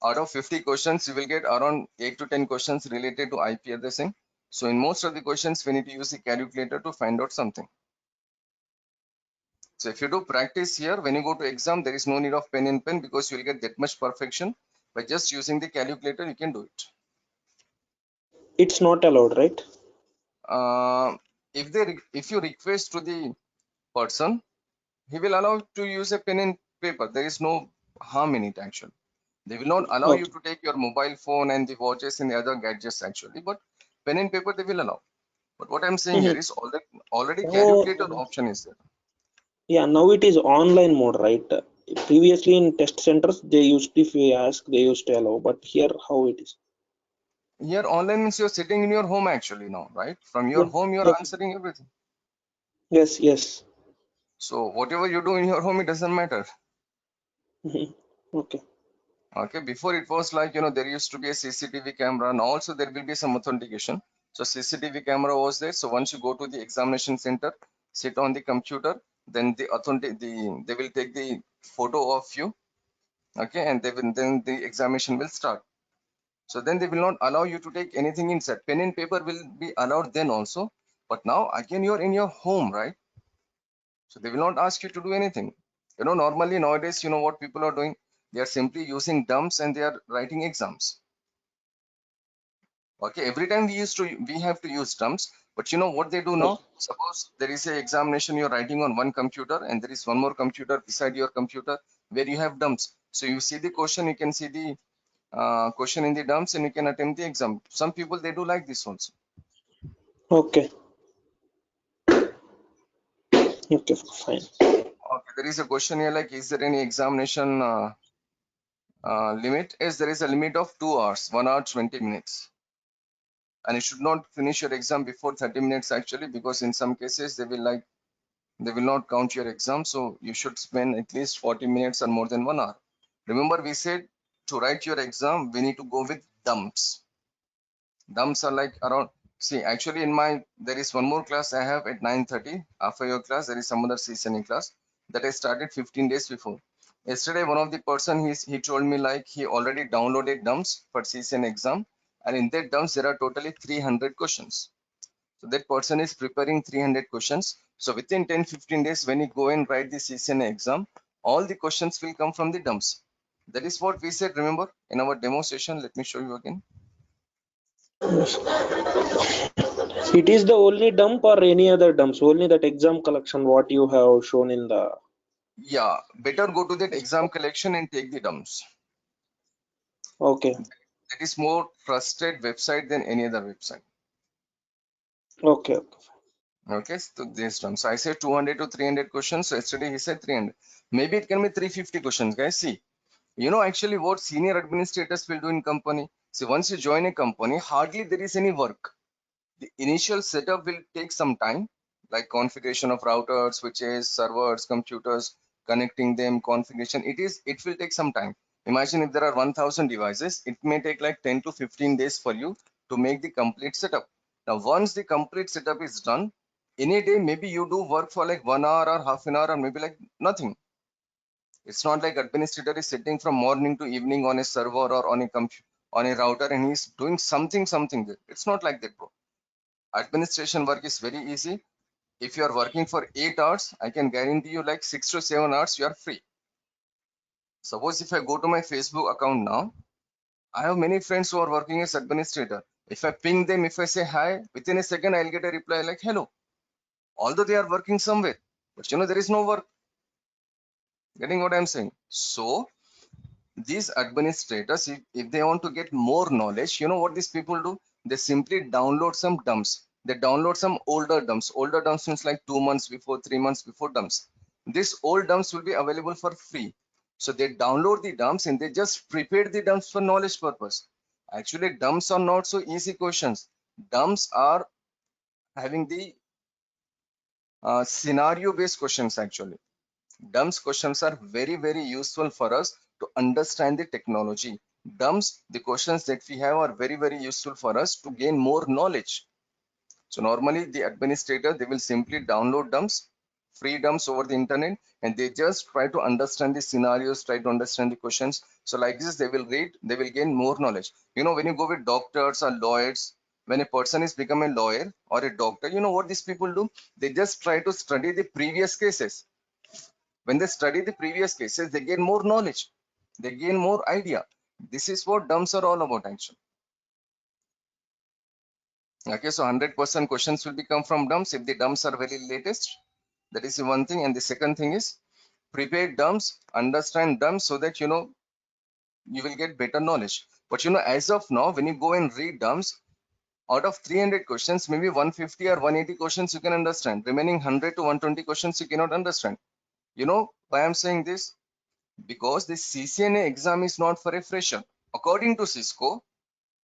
Out of 50 questions, you will get around 8 to 10 questions related to IP addressing. So in most of the questions, we need to use the calculator to find out something. So if you do practice here, when you go to exam, there is no need of pen and pen because you will get that much perfection. By just using the calculator, you can do it. It's not allowed, right? If you request to the person, he will allow to use a pen and paper. There is no harm in it actually. They will not allow you Okay. to take your mobile phone and the watches and the other gadgets actually, but pen and paper they will allow. But what I'm saying here is already calculator Oh, option is there. yeah, now it is online mode, right? Previously in test centers, they used, if we ask, they used to allow, but here how it is? Here online means you're sitting in your home actually now, right? From your Yes, home, you're yes, answering everything. yes, yes. So whatever you do in your home, it doesn't matter. Mhm. Okay. Okay, before it was like, there used to be a CCTV camera, and also there will be some authentication. So CCTV camera was there. So once you go to the examination center, sit on the computer, then they will take the photo of you. Okay, and then the examination will start. So then they will not allow you to take anything inside. Pen and paper will be allowed then also, but now again you're in your home, right? So they will not ask you to do anything. Normally nowadays, what people are doing, they are simply using dumps and they are writing exams. Okay, every time we have to use dumps, but what they do now, suppose there is a examination you're writing on one computer and there is one more computer beside your computer where you have dumps. So you see the question, you can see the question in the dumps and you can attempt the exam. Some people, they do like this also. Okay. Okay, fine. Okay, there is a question here like, is there any examination limit? Yes, there is a limit of 2 hours, 1 hour 20 minutes. And you should not finish your exam before 30 minutes actually, because in some cases they will not count your exam. So you should spend at least 40 minutes or more than 1 hour. Remember, we said to write your exam, we need to go with dumps. Dumps are like around, see, actually there is one more class I have at 9:30. After your class, there is some other CCNA class that I started 15 days before. Yesterday, one of the person, he told me like he already downloaded dumps for CCNA exam. And in that dumps, there are totally 300 questions. So that person is preparing 300 questions. So within 10-15 days, when you go and write the CCNA exam, all the questions will come from the dumps. That is what we said, remember, in our demo session. Let me show you again. It is the only dump or any other dumps? Only that exam collection what you have shown in the. Yeah, better go to that exam collection and take the dumps. Okay. That is more trusted website than any other website. Okay. Okay, so this dumps. I said 200 to 300 questions. So yesterday he said 300. Maybe it can be 350 questions, guys. See, actually what senior administrators will do in company. See, once you join a company, hardly there is any work. The initial setup will take some time, like configuration of routers, switches, servers, computers, connecting them, configuration. It will take some time. Imagine if there are 1000 devices, it may take like 10 to 15 days for you to make the complete setup. Now, once the complete setup is done, any day, maybe you do work for like 1 hour or half an hour or maybe like nothing. It's not like administrator is sitting from morning to evening on a server or on a router and he's doing something there. It's not like that, bro. Administration work is very easy. If you are working for 8 hours, I can guarantee you like 6 to 7 hours you are free. Suppose if I go to my Facebook account now, I have many friends who are working as administrator. If I ping them, if I say hi, within a second I'll get a reply like hello. Although they are working somewhere, but you know there is no work. Getting what I'm saying? So these administrators, if they want to get more knowledge, you know what these people do? They simply download some dumps. They download some older dumps. Older dumps means like 2 months before, 3 months before dumps. These old dumps will be available for free. So they download the dumps and they just prepare the dumps for knowledge purpose. Actually, dumps are not so easy questions. Dumps are having the scenario based questions actually. Dumps questions are very, very useful for us to understand the technology. Dumps, the questions that we have are very, very useful for us to gain more knowledge. So normally the administrator, they will simply download dumps, free dumps over the internet, and they just try to understand the scenarios, try to understand the questions. So like this, they will read, they will gain more knowledge. You know, when you go with doctors or lawyers, when a person is become a lawyer or a doctor, you know what these people do? They just try to study the previous cases. When they study the previous cases, they gain more knowledge, they gain more idea. This is what dumps are all about actually. Okay, so 100% questions will become from dumps if the dumps are very latest. That is the one thing. And the second thing is prepare dumps, understand dumps so that you know you will get better knowledge. But you know, as of now, when you go and read dumps, out of 300 questions, maybe 150 or 180 questions you can understand. Remaining 100 to 120 questions you cannot understand. You know why I'm saying this? Because the CCNA exam is not for a fresher. According to Cisco,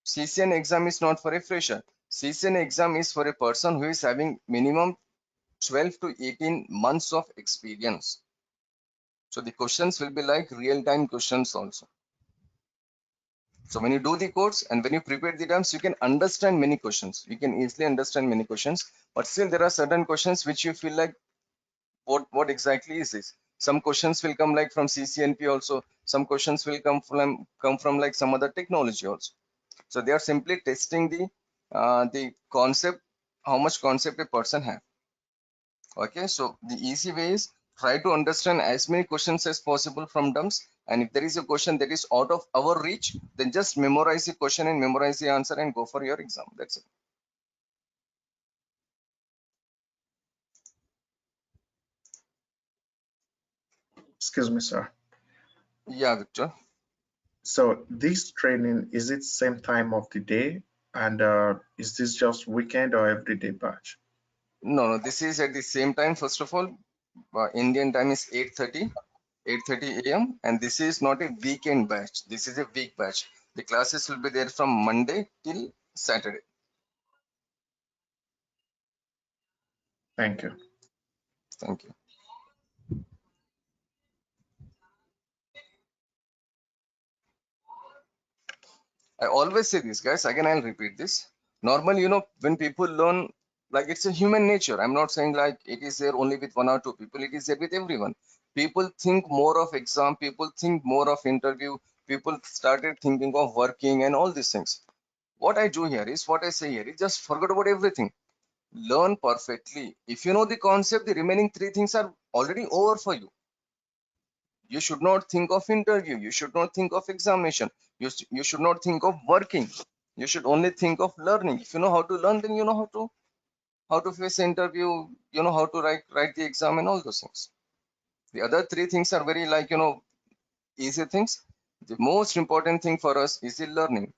CCNA exam is not for a fresher. CCNA exam is for a person who is having minimum 12 to 18 months of experience. So the questions will be like real-time questions also. So when you do the course and when you prepare the terms, you can understand many questions. You can easily understand many questions, but still there are certain questions which you feel like, what exactly is this? Some questions will come like from CCNP also. Some questions will come from like some other technology also. So they are simply testing the concept, how much concept a person have. Okay, so the easy way is try to understand as many questions as possible from dumps, and if there is a question that is out of our reach, then just memorize the question and memorize the answer and go for your exam. That's it. Excuse me, sir. Yeah, Victor. So this training, is it same time of the day? And is this just weekend or everyday batch? No, this is at the same time. First of all, Indian time is 8:30 a.m. and this is not a weekend batch. This is a week batch. The classes will be there from Monday till Saturday. Thank you. Thank you. I always say this, guys. Again, I'll repeat this. Normally, you know, when people learn, like it's a human nature. I'm not saying like it is there only with 1 or 2 people. It is there with everyone. People think more of exam. People think more of interview. People started thinking of working and all these things. What I do here is, what I say here is just forget about everything. Learn perfectly. If you know the concept, the remaining 3 things are already over for you. You should not think of interview. You should not think of examination. You should not think of working. You should only think of learning. If you know how to learn, then you know how to face an interview. You know how to write the exam and all those things. The other 3 things are very like, you know, easy things. The most important thing for us is the learning.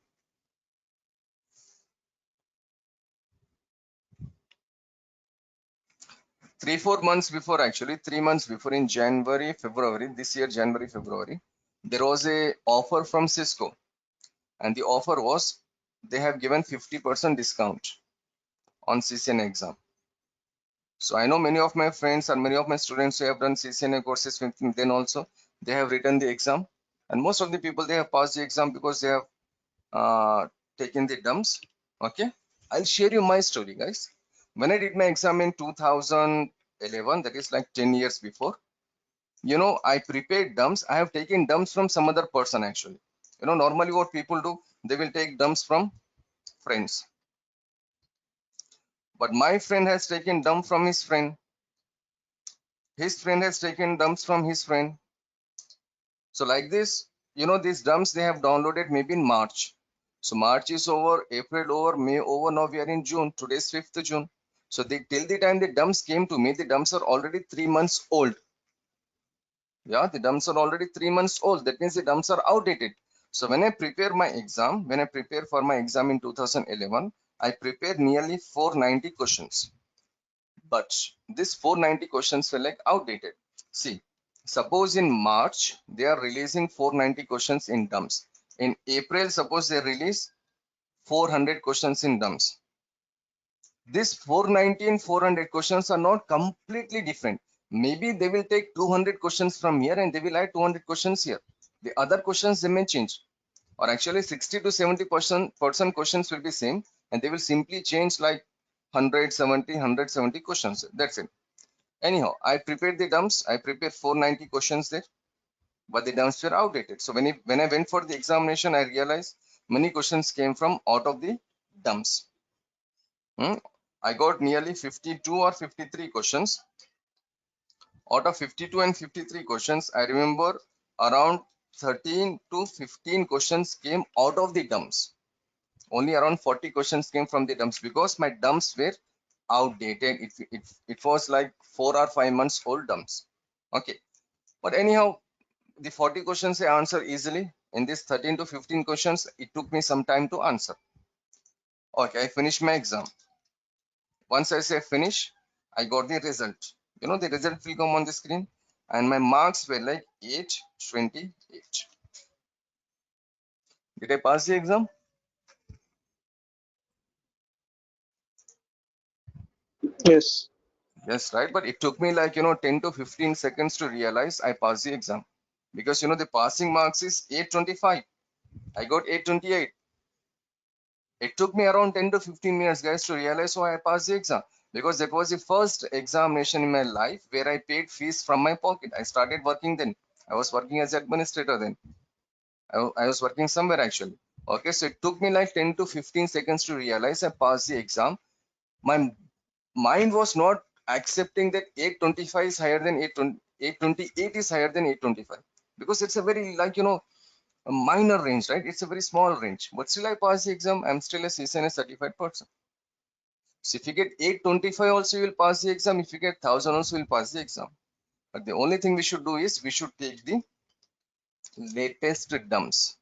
Three, 4 months before, actually 3 months before, in January, February, this year, January, February, there was a offer from Cisco, and the offer was they have given 50% discount on CCNA exam. So I know many of my friends and many of my students who have done CCNA courses with me, then also they have written the exam And most of the people, they have passed the exam because they have taken the dumps. Okay, I'll share you my story, guys. When I did my exam in 2011, that is like 10 years before, you know, I prepared dumps. I have taken dumps from some other person actually. You know, normally what people do, they will take dumps from friends. But my friend has taken dump from his friend. His friend has taken dumps from his friend. So like this, you know, these dumps they have downloaded maybe in March. So March is over, April over, May over. Now we are in June. Today is 5th June. So till the time the dumps came to me, the dumps are already 3 months old. Yeah, the dumps are already 3 months old. That means the dumps are outdated. So when I prepare my exam, when I prepare for my exam in 2011, I prepared nearly 490 questions. But these 490 questions were like outdated. See, suppose in March, they are releasing 490 questions in dumps. In April, suppose they release 400 questions in dumps. These 490 and 400 questions are not completely different. Maybe they will take 200 questions from here and they will add 200 questions here. The other questions they may change. Or actually 60 to 70% questions will be same and they will simply change like 170 questions. That's it. Anyhow, I prepared the dumps. I prepared 490 questions there, but the dumps were outdated. So when I went for the examination, I realized many questions came from out of the dumps. I got nearly 52 or 53 questions. Out of 52 and 53 questions, I remember around 13 to 15 questions came out of the dumps. Only around 40 questions came from the dumps because my dumps were outdated. It was like 4 or 5 months old dumps. Okay, but anyhow, the 40 questions I answer easily. In this 13 to 15 questions, it took me some time to answer. Okay, I finished my exam. Once I say finish, I got the result. You know, the result will come on the screen and my marks were like 828. Did I pass the exam? Yes. Yes, right. But it took me like, you know, 10 to 15 seconds to realize I passed the exam because, you know, the passing marks is 825. I got 828. It took me around 10 to 15 minutes, guys, to realize why I passed the exam because that was the first examination in my life where I paid fees from my pocket. I started working then. I was working as administrator then. I was working somewhere actually. Okay, so it took me like 10 to 15 seconds to realize I passed the exam. My mind was not accepting that 825 is higher than 828 is higher than 825 because it's a very like, you know, a minor range, right? It's a very small range, but still I passed the exam. I'm still a CCNA certified person. So if you get 825 also, you will pass the exam. If you get 1000 also, you will pass the exam. But the only thing we should do is we should take the latest dumps.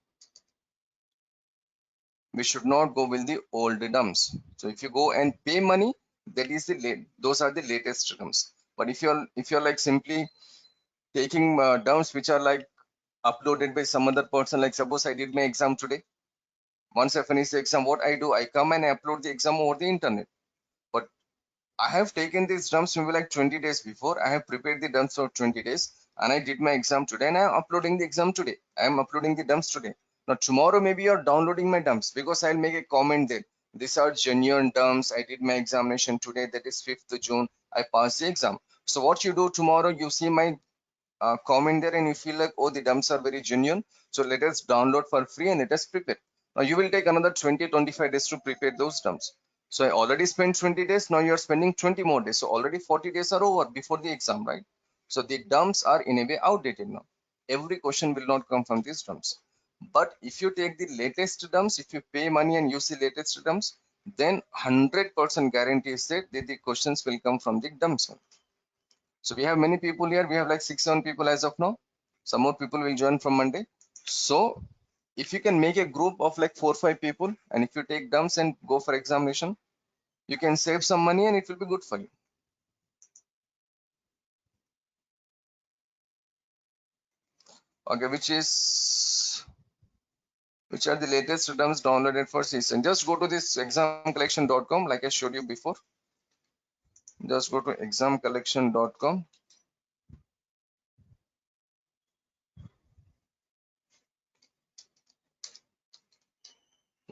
We should not go with the old dumps. So if you go and pay money, that is the those are the latest dumps. But if you're like simply taking dumps which are like uploaded by some other person, like suppose I did my exam today. Once I finish the exam, what I do, I come and I upload the exam over the internet. But I have taken these dumps maybe like 20 days before. I have prepared the dumps for 20 days and I did my exam today and I am uploading the exam today. I am uploading the dumps today. Now tomorrow maybe you're downloading my dumps because I'll make a comment there. These are genuine dumps. I did my examination today, that is 5th June. I passed the exam. So what you do tomorrow, you see my comment there and you feel like, oh, the dumps are very genuine. So let us download for free and let us prepare. Now you will take another 20-25 days to prepare those dumps. So I already spent 20 days. Now you're spending 20 more days. So already 40 days are over before the exam, right? So the dumps are in a way outdated now. Every question will not come from these dumps. But if you take the latest dumps, if you pay money and use the latest dumps, then 100% guarantees that the questions will come from the dumps. So we have many people here. We have like 6-7 people as of now. Some more people will join from Monday. So if you can make a group of like 4-5 people, and if you take dumps and go for examination, you can save some money and it will be good for you. Okay, which are the latest dumps downloaded for season? Just go to this examcollection.com like I showed you before. Just go to examcollection.com.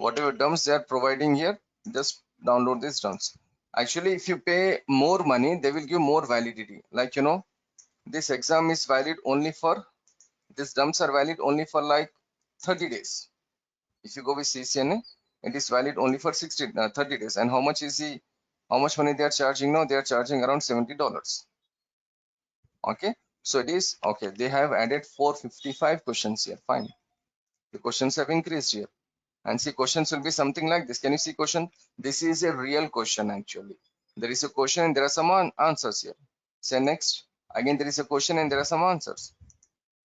whatever dumps they are providing here, just download these dumps. Actually, if you pay more money, they will give more validity. Like, you know, this exam is valid only for, these dumps are valid only for like 30 days. If you go with CCNA, it is valid only for 30 days. And how much is how much money they are charging now? They are charging around $70. Okay, so it is okay. They have added 455 questions here. Fine, the questions have increased here. And see, questions will be something like this. Can you see question? This is a real question actually. There is a question and there are some answers here. Say next. Again, there is a question and there are some answers.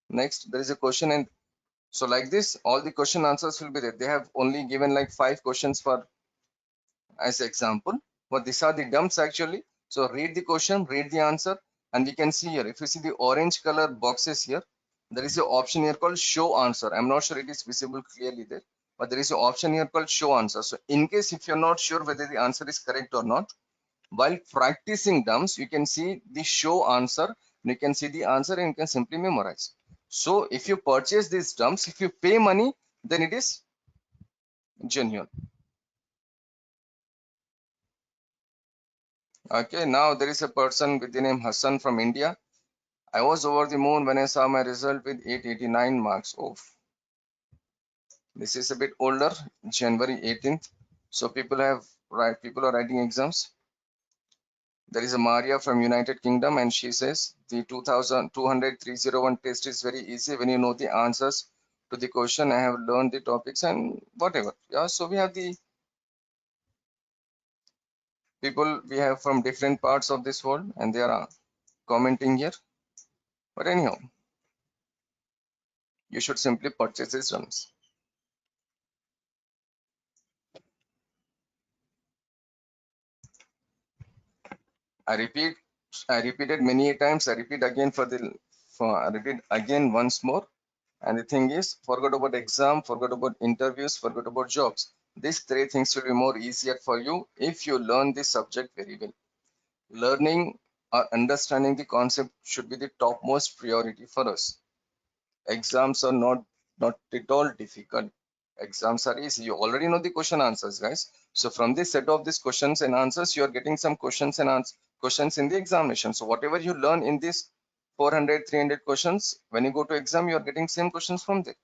Next, there is a question, and so like this, all the question answers will be there. They have only given like 5 questions for as example, but these are the dumps actually. So read the question, read the answer, and we can see here, if you see the orange color boxes here, there is an option here called show answer. I'm not sure it is visible clearly there, but there is an option here called show answer. So in case if you're not sure whether the answer is correct or not, while practicing dumps, you can see the show answer, you can see the answer, and you can simply memorize. So if you purchase these dumps, if you pay money, then it is genuine. Okay, now there is a person with the name Hassan from India. I was over the moon when I saw my result with 889 marks. Oh, this is a bit older, January 18th. So people are writing exams. There is a Maria from United Kingdom, and she says the 2200-301 test is very easy when you know the answers to the question. I have learned the topics and whatever. Yeah, so we have the people we have from different parts of this world, and they are commenting here. But anyhow, you should simply purchase these drums. I repeated many times. I repeat again I repeat again once more. And the thing is, forget about exam, forget about interviews, forget about jobs. These 3 things will be more easier for you if you learn this subject very well. Learning or understanding the concept should be the topmost priority for us. Exams are not at all difficult. Exams are easy. You already know the question answers, guys. So from this set of these questions and answers, you are getting some questions and questions in the examination. So whatever you learn in this 400, 300 questions, when you go to exam, you are getting same questions from there.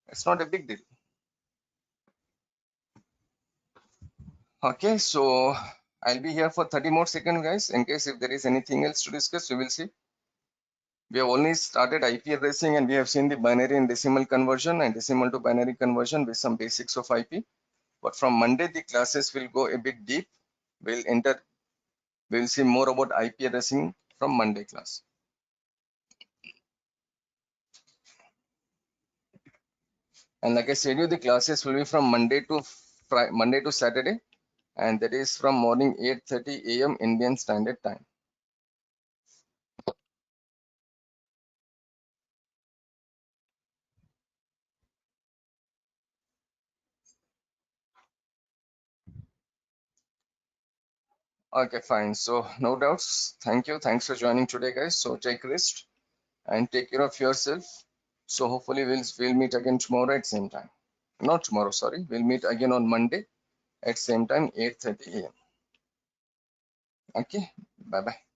It's not a big deal. Okay, so I'll be here for 30 more seconds, guys. In case if there is anything else to discuss, we will see. We have only started IP addressing, and we have seen the binary and decimal conversion and decimal to binary conversion with some basics of IP. But from Monday, the classes will go a bit deep. We'll see more about IP addressing from Monday class. And like I said, the classes will be from Monday to Saturday, and that is from morning 8:30 a.m. Indian Standard Time. Okay, fine. So no doubts. Thank you. Thanks for joining today, guys. So take rest and take care of yourself. So hopefully we'll meet again tomorrow at same time. Not tomorrow, sorry. We'll meet again on Monday at same time, 8:30 a.m. Okay. Bye bye.